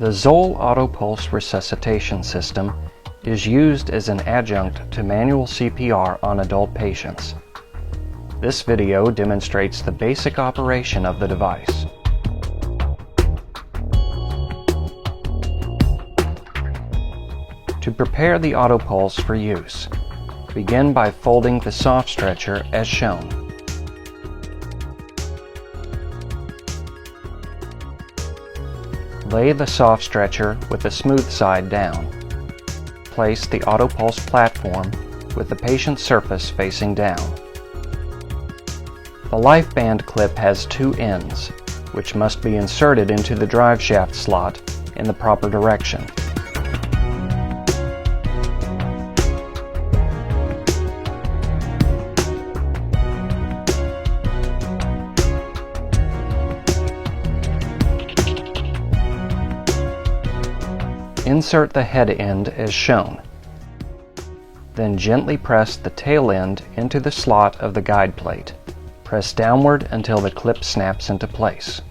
The Zoll AutoPulse resuscitation system is used as an adjunct to manual CPR on adult patients. This video demonstrates the basic operation of the device. To prepare the AutoPulse for use, begin by folding the soft stretcher as shown. Lay the soft stretcher with the smooth side down. Place the AutoPulse platform with the patient's surface facing down. The life band clip has two ends, which must be inserted into the drive shaft slot in the proper direction. Insert the head end as shown. Then gently press the tail end into the slot of the guide plate. Press downward until the clip snaps into place.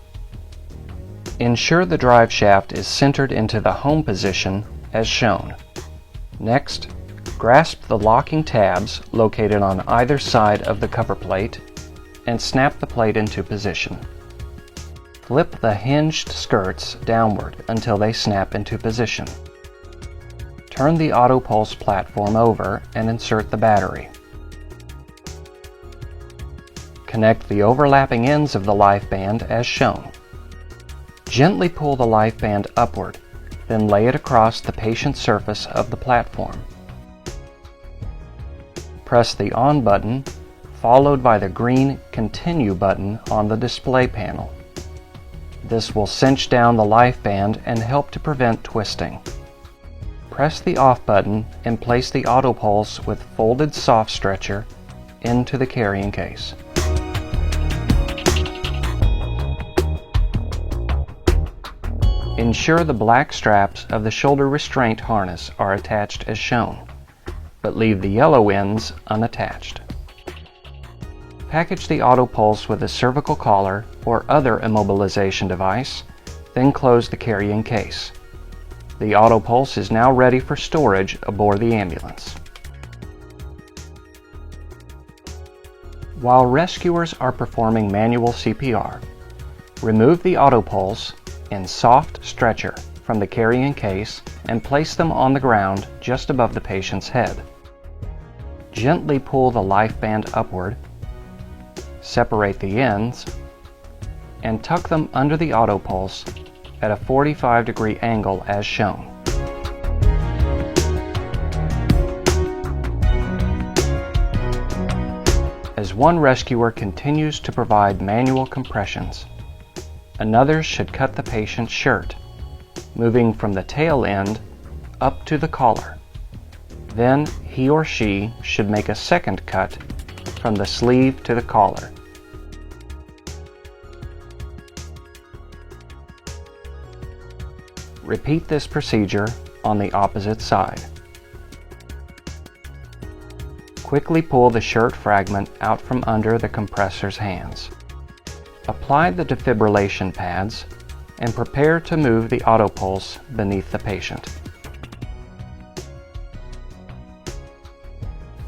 Ensure the drive shaft is centered into the home position as shown. Next, grasp the locking tabs located on either side of the cover plate and snap the plate into position. Flip the hinged skirts downward until they snap into position. Turn the AutoPulse platform over and insert the battery. Connect the overlapping ends of the life band as shown. Gently pull the life band upward, then lay it across the patient's surface of the platform. Press the On button, followed by the green Continue button on the display panel. This will cinch down the life band and help to prevent twisting. Press the Off button and place the AutoPulse with folded soft stretcher into the carrying case. Ensure the black straps of the shoulder restraint harness are attached as shown, but leave the yellow ends unattached. Package the AutoPulse with a cervical collar or other immobilization device, then close the carrying case. The AutoPulse is now ready for storage aboard the ambulance. While rescuers are performing manual CPR, remove the AutoPulse and soft stretcher from the carrying case and place them on the ground just above the patient's head. Gently pull the life band upward, separate the ends, and tuck them under the AutoPulse at a 45-degree angle as shown. As one rescuer continues to provide manual compressions, another should cut the patient's shirt, moving from the tail end up to the collar. Then he or she should make a second cut from the sleeve to the collar. Repeat this procedure on the opposite side. Quickly pull the shirt fragment out from under the compressor's hands. Apply the defibrillation pads and prepare to move the AutoPulse beneath the patient.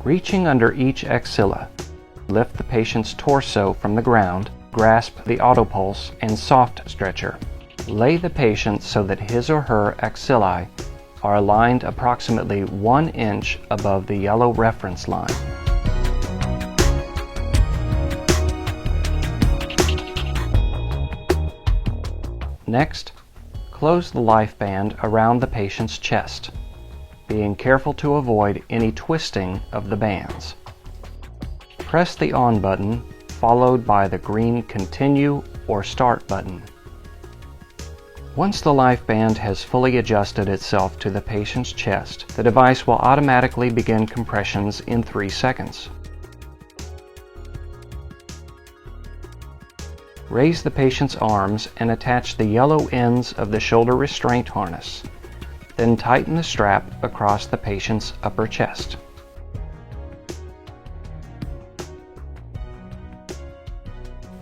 Reaching under each axilla, lift the patient's torso from the ground, grasp the AutoPulse and soft stretcher. Lay the patient so that his or her axillae are aligned approximately 1 inch above the yellow reference line. Next, close the life band around the patient's chest, being careful to avoid any twisting of the bands. Press the On button, followed by the green Continue or Start button. Once the life band has fully adjusted itself to the patient's chest, the device will automatically begin compressions in 3 seconds. Raise the patient's arms and attach the yellow ends of the shoulder restraint harness. Then tighten the strap across the patient's upper chest.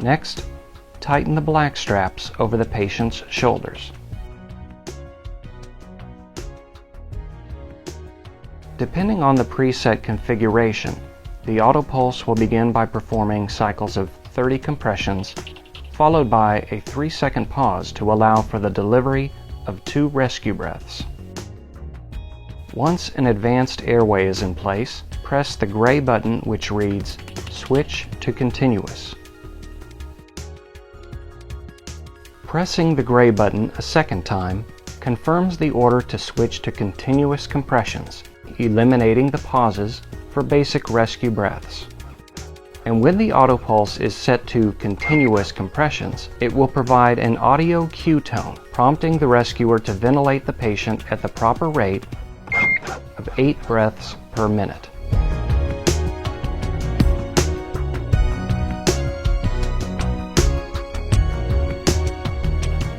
Next, tighten the black straps over the patient's shoulders. Depending on the preset configuration, the AutoPulse will begin by performing cycles of 30 compressions, followed by a 3-second pause to allow for the delivery of 2 rescue breaths. Once an advanced airway is in place, press the gray button which reads Switch to Continuous. Pressing the gray button a second time confirms the order to switch to continuous compressions, eliminating the pauses for basic rescue breaths. And when the AutoPulse is set to continuous compressions, it will provide an audio cue tone, prompting the rescuer to ventilate the patient at the proper rate of 8 breaths per minute.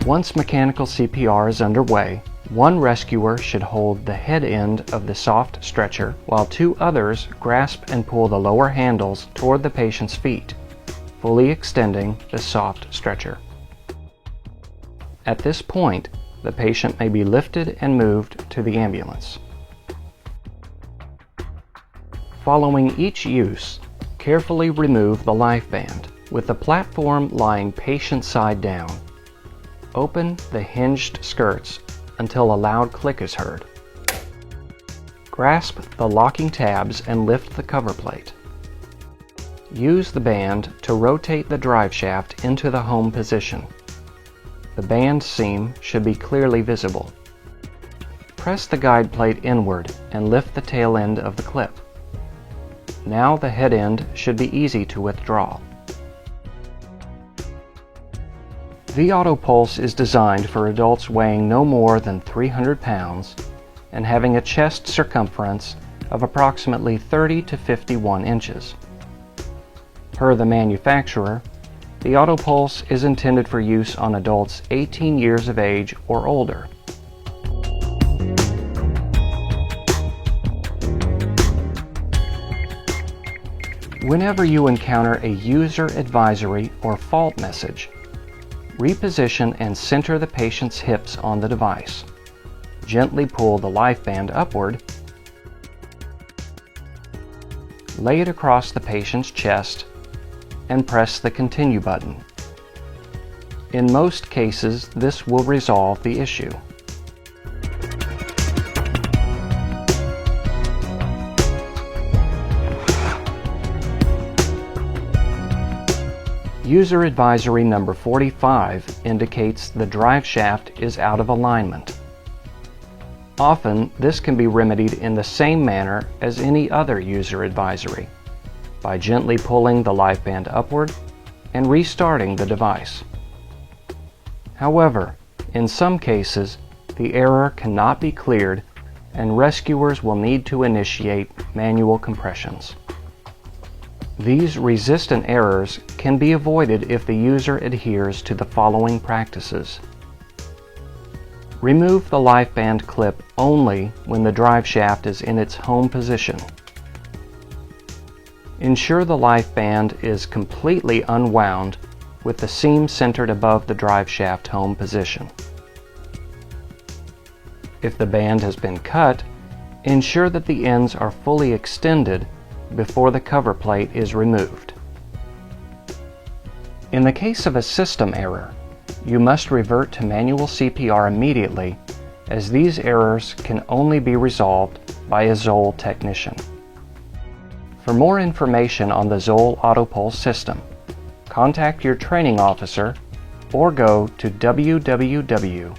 Once mechanical CPR is underway, one rescuer should hold the head end of the soft stretcher, while 2 others grasp and pull the lower handles toward the patient's feet, fully extending the soft stretcher. At this point, the patient may be lifted and moved to the ambulance. Following each use, carefully remove the life band, with the platform lying patient side down. Open the hinged skirts until a loud click is heard. Grasp the locking tabs and lift the cover plate. Use the band to rotate the drive shaft into the home position. The band seam should be clearly visible. Press the guide plate inward and lift the tail end of the clip. Now the head end should be easy to withdraw. The AutoPulse is designed for adults weighing no more than 300 pounds and having a chest circumference of approximately 30 to 51 inches. Per the manufacturer, the AutoPulse is intended for use on adults 18 years of age or older. Whenever you encounter a user advisory or fault message, reposition and center the patient's hips on the device. Gently pull the life band upward. Lay it across the patient's chest and press the Continue button. In most cases, this will resolve the issue. User Advisory number 45 indicates the drive shaft is out of alignment. Often, this can be remedied in the same manner as any other user advisory, by gently pulling the life band upward and restarting the device. However, in some cases, the error cannot be cleared and rescuers will need to initiate manual compressions. These resistant errors can be avoided if the user adheres to the following practices. Remove the life band clip only when the drive shaft is in its home position. Ensure the life band is completely unwound with the seam centered above the drive shaft home position. If the band has been cut, ensure that the ends are fully extended before the cover plate is removed. In the case of a system error, you must revert to manual CPR immediately, as these errors can only be resolved by a Zoll technician. For more information on the Zoll AutoPulse system, contact your training officer or go to www.zoll.com.